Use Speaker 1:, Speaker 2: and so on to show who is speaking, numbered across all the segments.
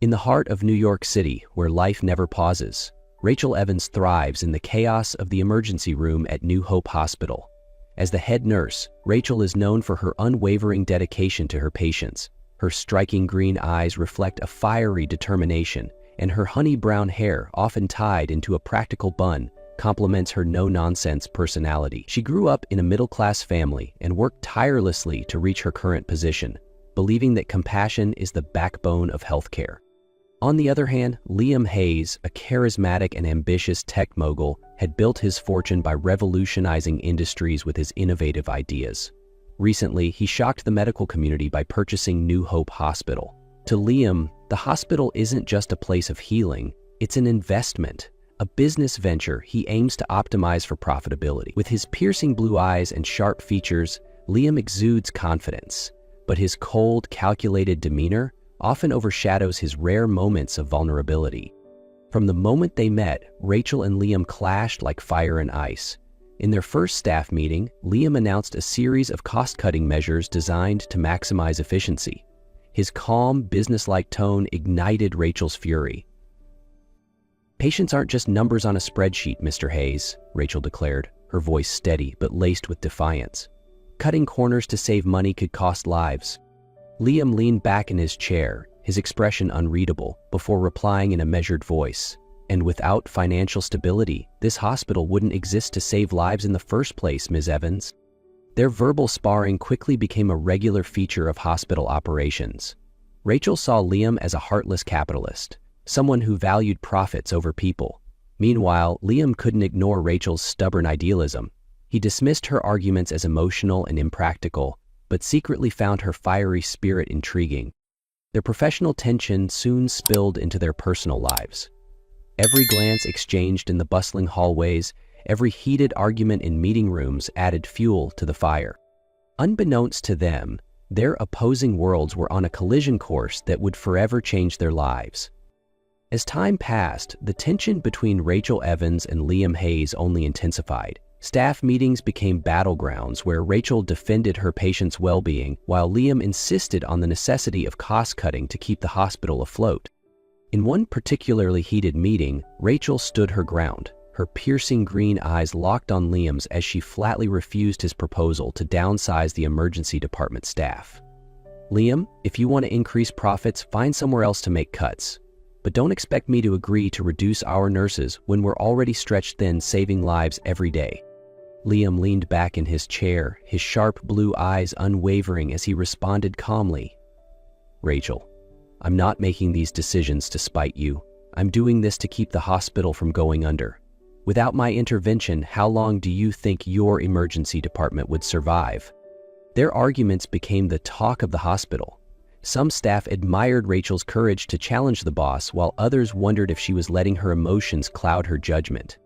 Speaker 1: In the heart of New York City, where life never pauses, Rachel Evans thrives in the chaos of the emergency room at New Hope Hospital. As the head nurse, Rachel is known for her unwavering dedication to her patients. Her striking green eyes reflect a fiery determination, and her honey-brown hair, often tied into a practical bun, complements her no-nonsense personality. She grew up in a middle-class family and worked tirelessly to reach her current position, believing that compassion is the backbone of healthcare. On the other hand, Liam Hayes, a charismatic and ambitious tech mogul, had built his fortune by revolutionizing industries with his innovative ideas. Recently, he shocked the medical community by purchasing New Hope Hospital. To Liam, the hospital isn't just a place of healing, it's an investment, a business venture he aims to optimize for profitability. With his piercing blue eyes and sharp features, Liam exudes confidence, but his cold, calculated demeanor often overshadows his rare moments of vulnerability. From the moment they met, Rachel and Liam clashed like fire and ice. In their first staff meeting, Liam announced a series of cost-cutting measures designed to maximize efficiency. His calm, businesslike tone ignited Rachel's fury. "Patients aren't just numbers on a spreadsheet, Mr. Hayes," Rachel declared, her voice steady but laced with defiance. "Cutting corners to save money could cost lives." Liam leaned back in his chair, his expression unreadable, before replying in a measured voice. "And without financial stability, this hospital wouldn't exist to save lives in the first place, Ms. Evans." Their verbal sparring quickly became a regular feature of hospital operations. Rachel saw Liam as a heartless capitalist, someone who valued profits over people. Meanwhile, Liam couldn't ignore Rachel's stubborn idealism. He dismissed her arguments as emotional and impractical, but secretly found her fiery spirit intriguing. Their professional tension soon spilled into their personal lives. Every glance exchanged in the bustling hallways, every heated argument in meeting rooms added fuel to the fire. Unbeknownst to them, their opposing worlds were on a collision course that would forever change their lives. As time passed, the tension between Rachel Evans and Liam Hayes only intensified. Staff meetings became battlegrounds where Rachel defended her patients' well-being, while Liam insisted on the necessity of cost-cutting to keep the hospital afloat. In one particularly heated meeting, Rachel stood her ground, her piercing green eyes locked on Liam's as she flatly refused his proposal to downsize the emergency department staff. "Liam, if you want to increase profits, find somewhere else to make cuts. But don't expect me to agree to reduce our nurses when we're already stretched thin saving lives every day." Liam leaned back in his chair, his sharp blue eyes unwavering as he responded calmly. "Rachel, I'm not making these decisions to spite you. I'm doing this to keep the hospital from going under. Without my intervention, how long do you think your emergency department would survive?" Their arguments became the talk of the hospital. Some staff admired Rachel's courage to challenge the boss, while others wondered if she was letting her emotions cloud her judgment.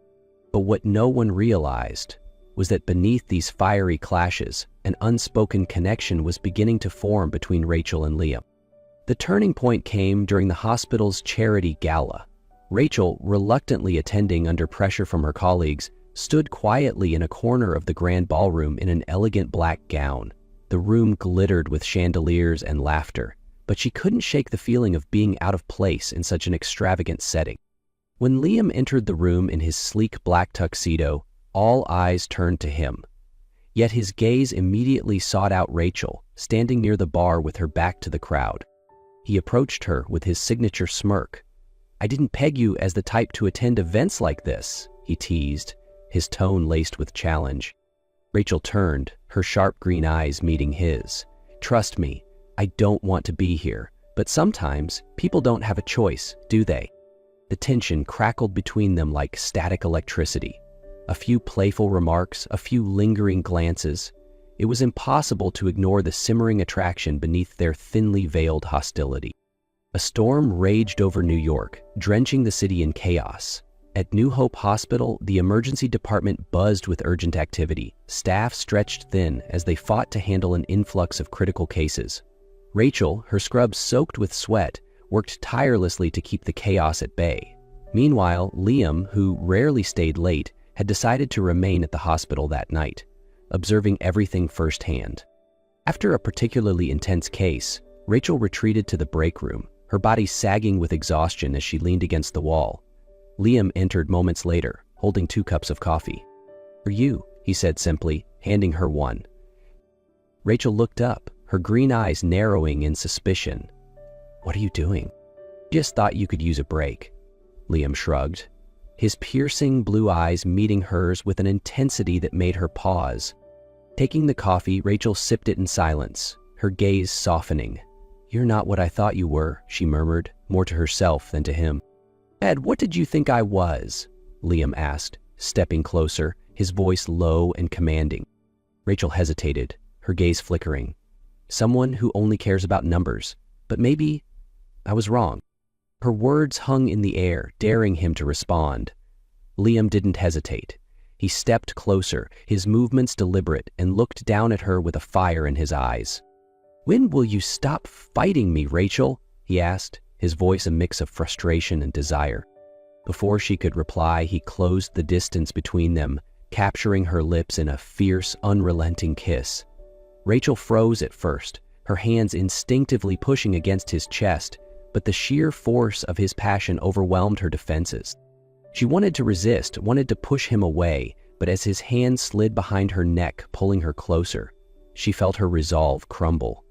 Speaker 1: But what no one realized was that beneath these fiery clashes, an unspoken connection was beginning to form between Rachel and Liam. The turning point came during the hospital's charity gala. Rachel, reluctantly attending under pressure from her colleagues, stood quietly in a corner of the grand ballroom in an elegant black gown. The room glittered with chandeliers and laughter, but she couldn't shake the feeling of being out of place in such an extravagant setting. When Liam entered the room in his sleek black tuxedo, all eyes turned to him. Yet his gaze immediately sought out Rachel, standing near the bar with her back to the crowd. He approached her with his signature smirk. "I didn't peg you as the type to attend events like this," he teased, his tone laced with challenge. Rachel turned, her sharp green eyes meeting his. "Trust me, I don't want to be here, but sometimes people don't have a choice, do they?" The tension crackled between them like static electricity. A few playful remarks, a few lingering glances. It was impossible to ignore the simmering attraction beneath their thinly veiled hostility. A storm raged over New York, drenching the city in chaos. At New Hope Hospital, the emergency department buzzed with urgent activity. Staff stretched thin as they fought to handle an influx of critical cases. Rachel, her scrubs soaked with sweat, worked tirelessly to keep the chaos at bay. Meanwhile, Liam, who rarely stayed late, had decided to remain at the hospital that night, observing everything firsthand. After a particularly intense case, Rachel retreated to the break room, her body sagging with exhaustion as she leaned against the wall. Liam entered moments later, holding 2 cups of coffee. "For you," he said simply, handing her one. Rachel looked up, her green eyes narrowing in suspicion. "What are you doing?" "Just thought you could use a break." Liam shrugged, his piercing blue eyes meeting hers with an intensity that made her pause. Taking the coffee, Rachel sipped it in silence, her gaze softening. "You're not what I thought you were," she murmured, more to herself than to him. "Ed, what did you think I was?" Liam asked, stepping closer, his voice low and commanding. Rachel hesitated, her gaze flickering. "Someone who only cares about numbers. But maybe I was wrong." Her words hung in the air, daring him to respond. Liam didn't hesitate. He stepped closer, his movements deliberate, and looked down at her with a fire in his eyes. "When will you stop fighting me, Rachel?" he asked, his voice a mix of frustration and desire. Before she could reply, he closed the distance between them, capturing her lips in a fierce, unrelenting kiss. Rachel froze at first, her hands instinctively pushing against his chest, but the sheer force of his passion overwhelmed her defenses. She wanted to resist, wanted to push him away, but as his hand slid behind her neck, pulling her closer, she felt her resolve crumble.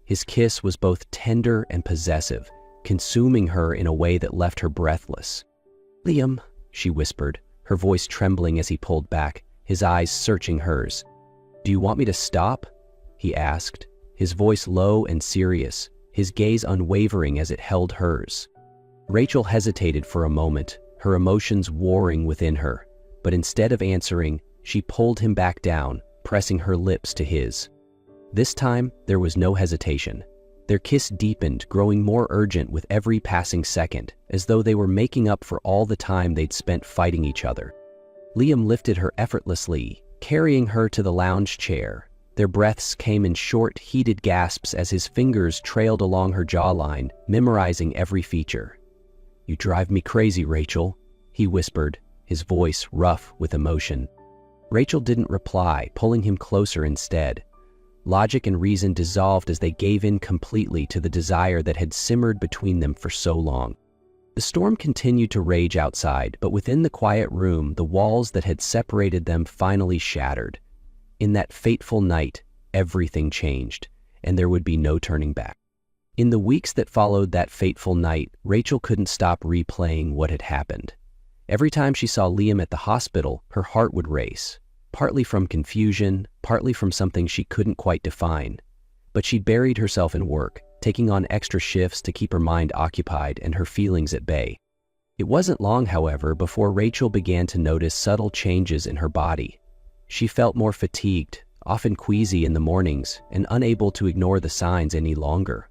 Speaker 1: His kiss was both tender and possessive, consuming her in a way that left her breathless. "Liam," she whispered, her voice trembling as he pulled back, his eyes searching hers. "Do you want me to stop?" he asked, his voice low and serious, his gaze unwavering as it held hers. Rachel hesitated for a moment, her emotions warring within her, but instead of answering, she pulled him back down, pressing her lips to his. This time, there was no hesitation. Their kiss deepened, growing more urgent with every passing second, as though they were making up for all the time they'd spent fighting each other. Liam lifted her effortlessly, carrying her to the lounge chair. Their breaths came in short, heated gasps as his fingers trailed along her jawline, memorizing every feature. "You drive me crazy, Rachel," he whispered, his voice rough with emotion. Rachel didn't reply, pulling him closer instead. Logic and reason dissolved as they gave in completely to the desire that had simmered between them for so long. The storm continued to rage outside, but within the quiet room, the walls that had separated them finally shattered. In that fateful night, everything changed, and there would be no turning back. In the weeks that followed that fateful night, Rachel couldn't stop replaying what had happened. Every time she saw Liam at the hospital, her heart would race, partly from confusion, partly from something she couldn't quite define. But she'd buried herself in work, taking on extra shifts to keep her mind occupied and her feelings at bay. It wasn't long, however, before Rachel began to notice subtle changes in her body. She felt more fatigued, often queasy in the mornings, and unable to ignore the signs any longer.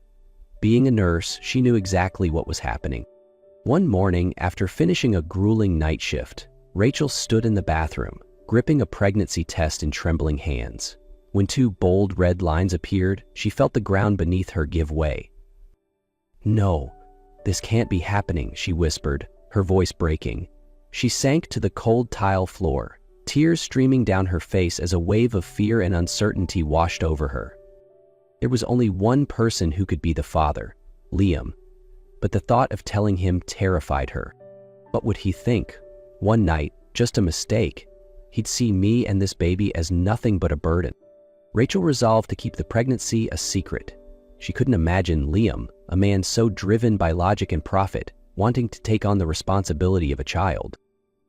Speaker 1: Being a nurse, she knew exactly what was happening. One morning, after finishing a grueling night shift, Rachel stood in the bathroom, gripping a pregnancy test in trembling hands. When 2 bold red lines appeared, she felt the ground beneath her give way. "No, this can't be happening," she whispered, her voice breaking. She sank to the cold tile floor, tears streaming down her face as a wave of fear and uncertainty washed over her. There was only one person who could be the father, Liam, but the thought of telling him terrified her. What would he think? One night, just a mistake. He'd see me and this baby as nothing but a burden. Rachel resolved to keep the pregnancy a secret. She couldn't imagine Liam, a man so driven by logic and profit, wanting to take on the responsibility of a child.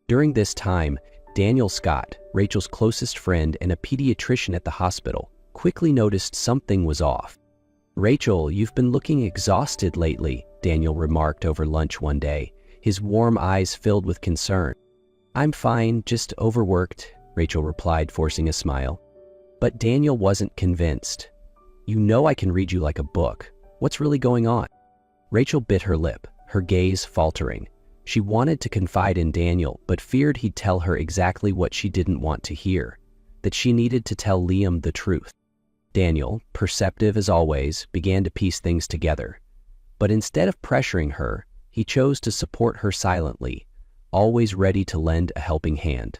Speaker 1: During this time, Daniel Scott, Rachel's closest friend and a pediatrician at the hospital, quickly noticed something was off. "Rachel, you've been looking exhausted lately," Daniel remarked over lunch one day, his warm eyes filled with concern. "I'm fine, just overworked," Rachel replied, forcing a smile. But Daniel wasn't convinced. "You know I can read you like a book. What's really going on?" Rachel bit her lip, her gaze faltering. She wanted to confide in Daniel, but feared he'd tell her exactly what she didn't want to hear, that she needed to tell Liam the truth. Daniel, perceptive as always, began to piece things together. But instead of pressuring her, he chose to support her silently, always ready to lend a helping hand.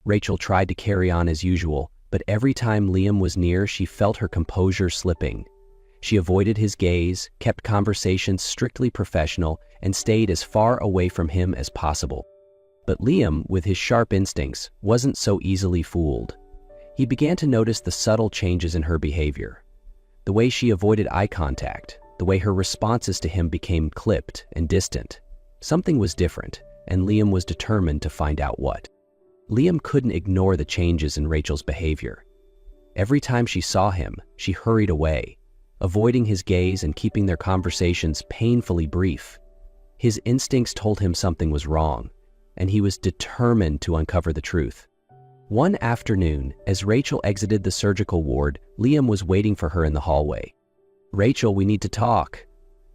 Speaker 1: Rachel tried to carry on as usual, but every time Liam was near, she felt her composure slipping. She avoided his gaze, kept conversations strictly professional, and stayed as far away from him as possible. But Liam, with his sharp instincts, wasn't so easily fooled. He began to notice the subtle changes in her behavior. The way she avoided eye contact, the way her responses to him became clipped and distant. Something was different, and Liam was determined to find out what. Liam couldn't ignore the changes in Rachel's behavior. Every time she saw him, she hurried away, avoiding his gaze and keeping their conversations painfully brief. His instincts told him something was wrong, and he was determined to uncover the truth. One afternoon, as Rachel exited the surgical ward, Liam was waiting for her in the hallway. "Rachel, we need to talk."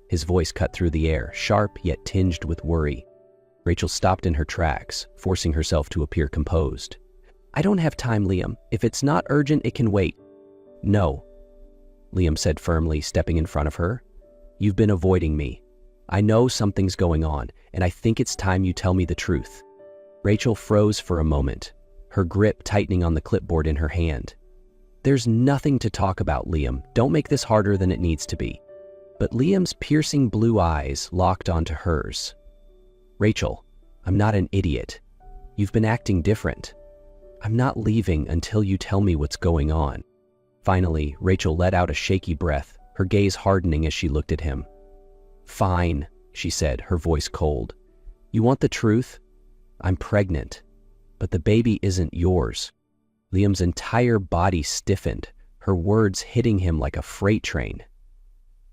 Speaker 1: His voice cut through the air, sharp yet tinged with worry. Rachel stopped in her tracks, forcing herself to appear composed. "I don't have time, Liam. If it's not urgent, it can wait." "No," Liam said firmly, stepping in front of her. "You've been avoiding me. I know something's going on, and I think it's time you tell me the truth." Rachel froze for a moment, her grip tightening on the clipboard in her hand. "There's nothing to talk about, Liam. Don't make this harder than it needs to be." But Liam's piercing blue eyes locked onto hers. "Rachel, I'm not an idiot. You've been acting different. I'm not leaving until you tell me what's going on." Finally, Rachel let out a shaky breath, her gaze hardening as she looked at him. "Fine," she said, her voice cold. "You want the truth? I'm pregnant, but the baby isn't yours." Liam's entire body stiffened, her words hitting him like a freight train.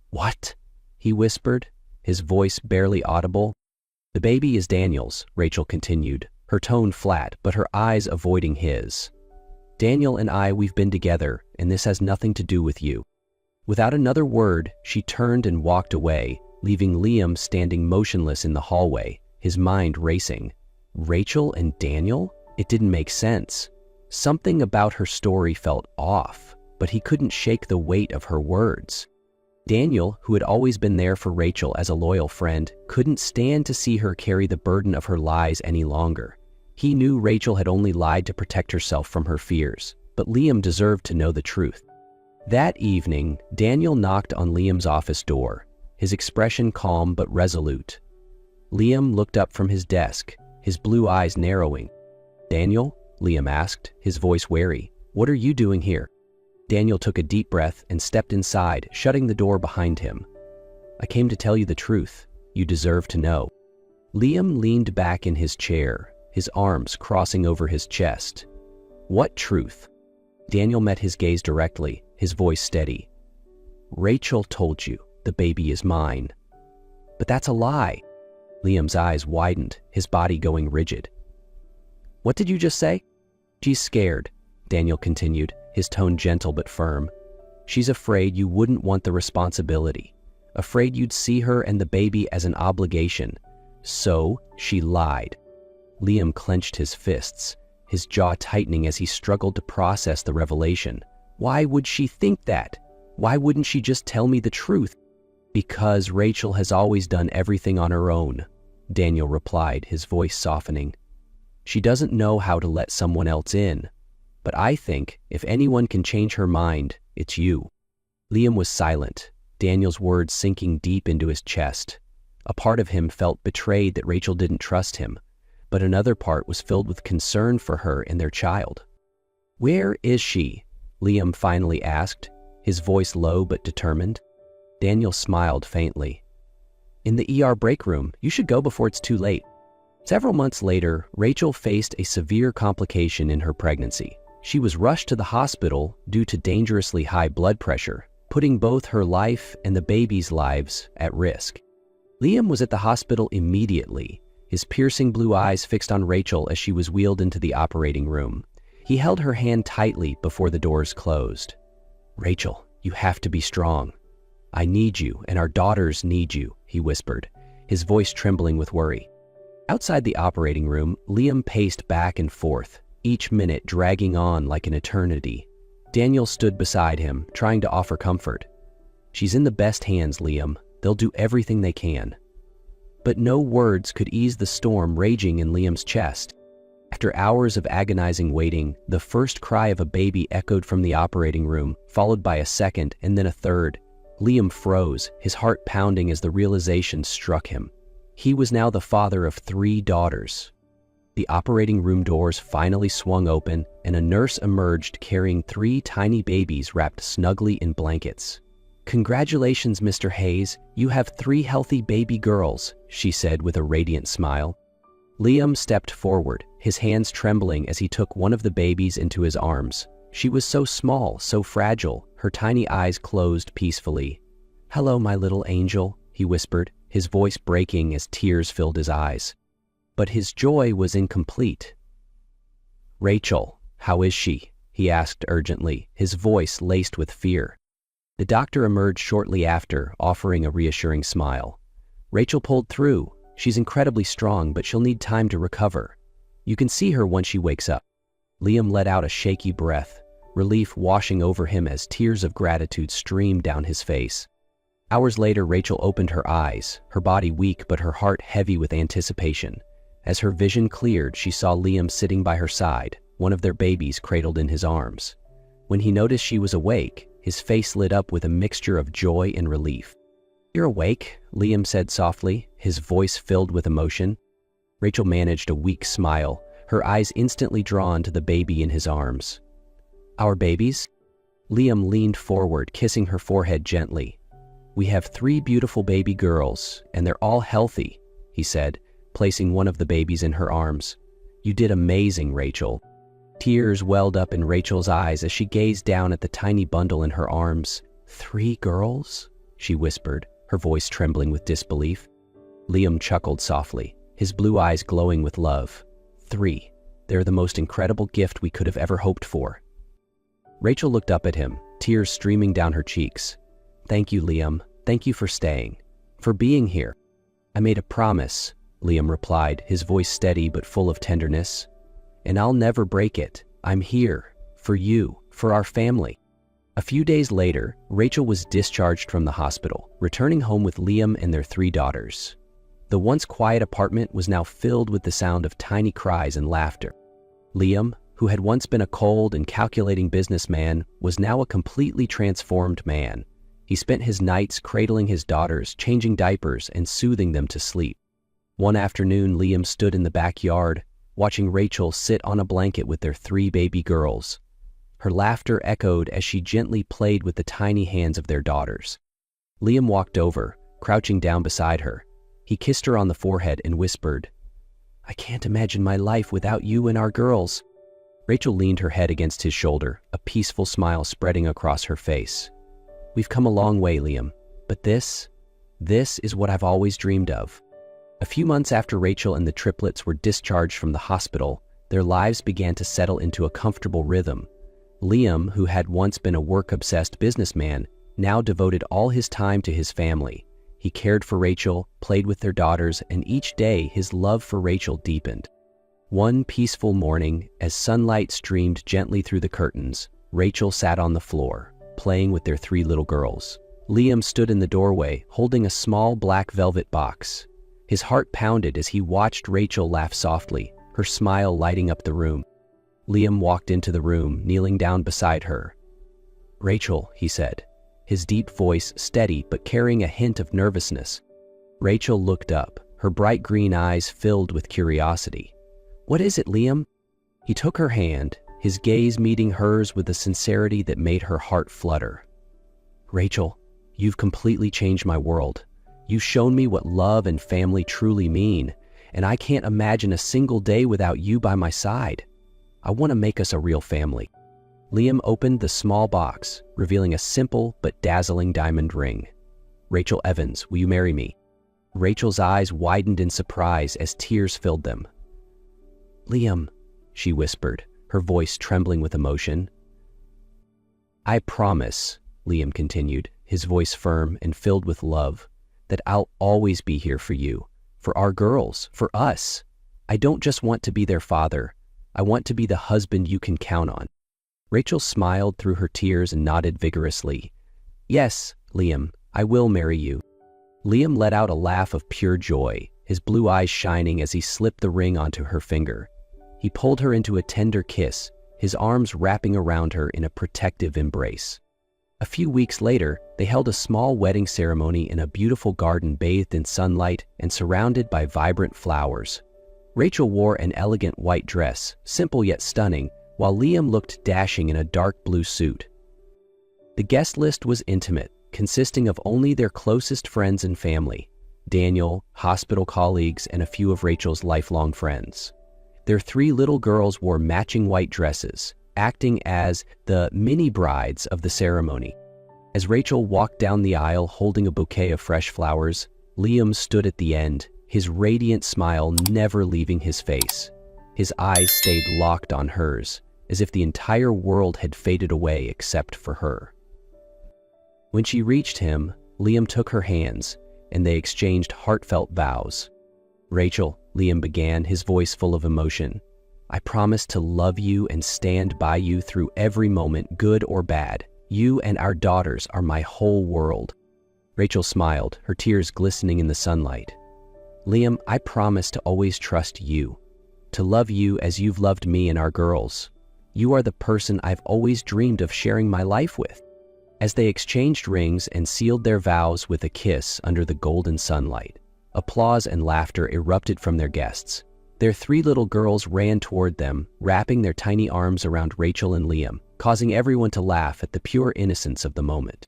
Speaker 1: "What?" he whispered, his voice barely audible. "The baby is Daniel's," Rachel continued, her tone flat but her eyes avoiding his. "Daniel and we've been together, and this has nothing to do with you." Without another word, she turned and walked away, leaving Liam standing motionless in the hallway, his mind racing. Rachel and Daniel? It didn't make sense. Something about her story felt off, but he couldn't shake the weight of her words. Daniel, who had always been there for Rachel as a loyal friend, couldn't stand to see her carry the burden of her lies any longer. He knew Rachel had only lied to protect herself from her fears, but Liam deserved to know the truth. That evening, Daniel knocked on Liam's office door, his expression calm but resolute. Liam looked up from his desk, his blue eyes narrowing. "Daniel?" Liam asked, his voice wary. "What are you doing here?" Daniel took a deep breath and stepped inside, shutting the door behind him. "I came to tell you the truth. You deserve to know." Liam leaned back in his chair, his arms crossing over his chest. "What truth?" Daniel met his gaze directly, his voice steady. "Rachel told you the baby is mine." "But that's a lie." Liam's eyes widened, his body going rigid. "What did you just say?" "She's scared," Daniel continued, his tone gentle but firm. "She's afraid you wouldn't want the responsibility, afraid you'd see her and the baby as an obligation. So she lied." Liam clenched his fists, his jaw tightening as he struggled to process the revelation. Why would she think that? Why wouldn't she just tell me the truth? "Because Rachel has always done everything on her own," Daniel replied, his voice softening. "She doesn't know how to let someone else in. But I think if anyone can change her mind, it's you." Liam was silent, Daniel's words sinking deep into his chest. A part of him felt betrayed that Rachel didn't trust him, but another part was filled with concern for her and their child. "Where is she?" Liam finally asked, his voice low but determined. Daniel smiled faintly. "In the ER break room. You should go before it's too late." Several months later, Rachel faced a severe complication in her pregnancy. She was rushed to the hospital due to dangerously high blood pressure, putting both her life and the baby's lives at risk. Liam was at the hospital immediately, his piercing blue eyes fixed on Rachel as she was wheeled into the operating room. He held her hand tightly before the doors closed. "Rachel, you have to be strong. I need you, and our daughters need you," he whispered, his voice trembling with worry. Outside the operating room, Liam paced back and forth, each minute dragging on like an eternity. Daniel stood beside him, trying to offer comfort. "She's in the best hands, Liam. They'll do everything they can." But no words could ease the storm raging in Liam's chest. After hours of agonizing waiting, the first cry of a baby echoed from the operating room, followed by a second and then a third. Liam froze, his heart pounding as the realization struck him. He was now the father of 3 daughters. The operating room doors finally swung open, and a nurse emerged carrying 3 tiny babies wrapped snugly in blankets. "Congratulations, Mr. Hayes, you have 3 healthy baby girls," she said with a radiant smile. Liam stepped forward, his hands trembling as he took one of the babies into his arms. She was so small, so fragile, her tiny eyes closed peacefully. "Hello, my little angel," he whispered, his voice breaking as tears filled his eyes. But his joy was incomplete. "Rachel, how is she?" he asked urgently, his voice laced with fear. The doctor emerged shortly after, offering a reassuring smile. "Rachel pulled through. She's incredibly strong, but she'll need time to recover. You can see her once she wakes up." Liam let out a shaky breath, relief washing over him as tears of gratitude streamed down his face. Hours later, Rachel opened her eyes, her body weak but her heart heavy with anticipation. As her vision cleared, she saw Liam sitting by her side, one of their babies cradled in his arms. When he noticed she was awake, his face lit up with a mixture of joy and relief. "You're awake," Liam said softly, his voice filled with emotion. Rachel managed a weak smile, her eyes instantly drawn to the baby in his arms. "Our babies?" Liam leaned forward, kissing her forehead gently. "We have 3 beautiful baby girls, and they're all healthy," he said, placing one of the babies in her arms. "You did amazing, Rachel." Tears welled up in Rachel's eyes as she gazed down at the tiny bundle in her arms. "3 girls?" she whispered, her voice trembling with disbelief. Liam chuckled softly, his blue eyes glowing with love. 3. They're the most incredible gift we could have ever hoped for." Rachel looked up at him, tears streaming down her cheeks. "Thank you, Liam. Thank you for staying, for being here." "I made a promise," Liam replied, his voice steady but full of tenderness. "And I'll never break it. I'm here, for you, for our family." A few days later, Rachel was discharged from the hospital, returning home with Liam and their 3 daughters. The once quiet apartment was now filled with the sound of tiny cries and laughter. Liam, who had once been a cold and calculating businessman, was now a completely transformed man. He spent his nights cradling his daughters, changing diapers, and soothing them to sleep. One afternoon, Liam stood in the backyard, watching Rachel sit on a blanket with their 3 baby girls. Her laughter echoed as she gently played with the tiny hands of their daughters. Liam walked over, crouching down beside her. He kissed her on the forehead and whispered, "I can't imagine my life without you and our girls." Rachel leaned her head against his shoulder, a peaceful smile spreading across her face. "We've come a long way, Liam, but this is what I've always dreamed of." A few months after Rachel and the triplets were discharged from the hospital, their lives began to settle into a comfortable rhythm. Liam, who had once been a work-obsessed businessman, now devoted all his time to his family. He cared for Rachel, played with their daughters, and each day his love for Rachel deepened. One peaceful morning, as sunlight streamed gently through the curtains, Rachel sat on the floor, playing with their 3 little girls. Liam stood in the doorway, holding a small black velvet box. His heart pounded as he watched Rachel laugh softly, her smile lighting up the room. Liam walked into the room, kneeling down beside her. "Rachel," he said, his deep voice steady but carrying a hint of nervousness. Rachel looked up, her bright green eyes filled with curiosity. "What is it, Liam?" He took her hand, his gaze meeting hers with a sincerity that made her heart flutter. "Rachel, you've completely changed my world. You've shown me what love and family truly mean, and I can't imagine a single day without you by my side. I want to make us a real family." Liam opened the small box, revealing a simple but dazzling diamond ring. "Rachel Evans, will you marry me?" Rachel's eyes widened in surprise as tears filled them. "Liam," she whispered, her voice trembling with emotion. "I promise," Liam continued, his voice firm and filled with love, "that I'll always be here for you, for our girls, for us. I don't just want to be their father. I want to be the husband you can count on." Rachel smiled through her tears and nodded vigorously. "Yes, Liam, I will marry you." Liam let out a laugh of pure joy, his blue eyes shining as he slipped the ring onto her finger. He pulled her into a tender kiss, his arms wrapping around her in a protective embrace. A A few weeks later, they held a small wedding ceremony in a beautiful garden bathed in sunlight and surrounded by vibrant flowers. Rachel wore an elegant white dress, simple yet stunning, while Liam looked dashing in a dark blue suit. The guest list was intimate, consisting of only their closest friends and family: Daniel, hospital colleagues, and a few of Rachel's lifelong friends. Their 3 little girls wore matching white dresses, acting as the mini brides of the ceremony. As Rachel walked down the aisle holding a bouquet of fresh flowers, Liam stood at the end, his radiant smile never leaving his face. His eyes stayed locked on hers, as if the entire world had faded away except for her. When she reached him, Liam took her hands, and they exchanged heartfelt vows. "Rachel," Liam began, his voice full of emotion, "I promise to love you and stand by you through every moment, good or bad. You and our daughters are my whole world." Rachel smiled, her tears glistening in the sunlight. "Liam, I promise to always trust you, to love you as you've loved me and our girls. You are the person I've always dreamed of sharing my life with." As they exchanged rings and sealed their vows with a kiss under the golden sunlight, applause and laughter erupted from their guests. Their 3 little girls ran toward them, wrapping their tiny arms around Rachel and Liam, causing everyone to laugh at the pure innocence of the moment.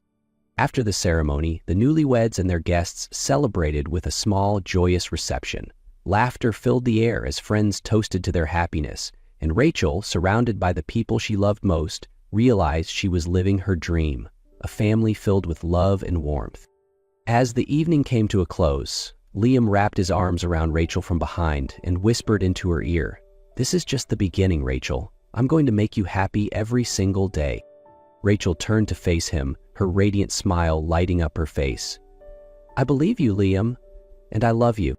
Speaker 1: After the ceremony, the newlyweds and their guests celebrated with a small, joyous reception. Laughter filled the air as friends toasted to their happiness, and Rachel, surrounded by the people she loved most, realized she was living her dream, a family filled with love and warmth. As the evening came to a close, Liam wrapped his arms around Rachel from behind and whispered into her ear, "This is just the beginning, Rachel. I'm going to make you happy every single day." Rachel turned to face him, her radiant smile lighting up her face. "I believe you, Liam, and I love you."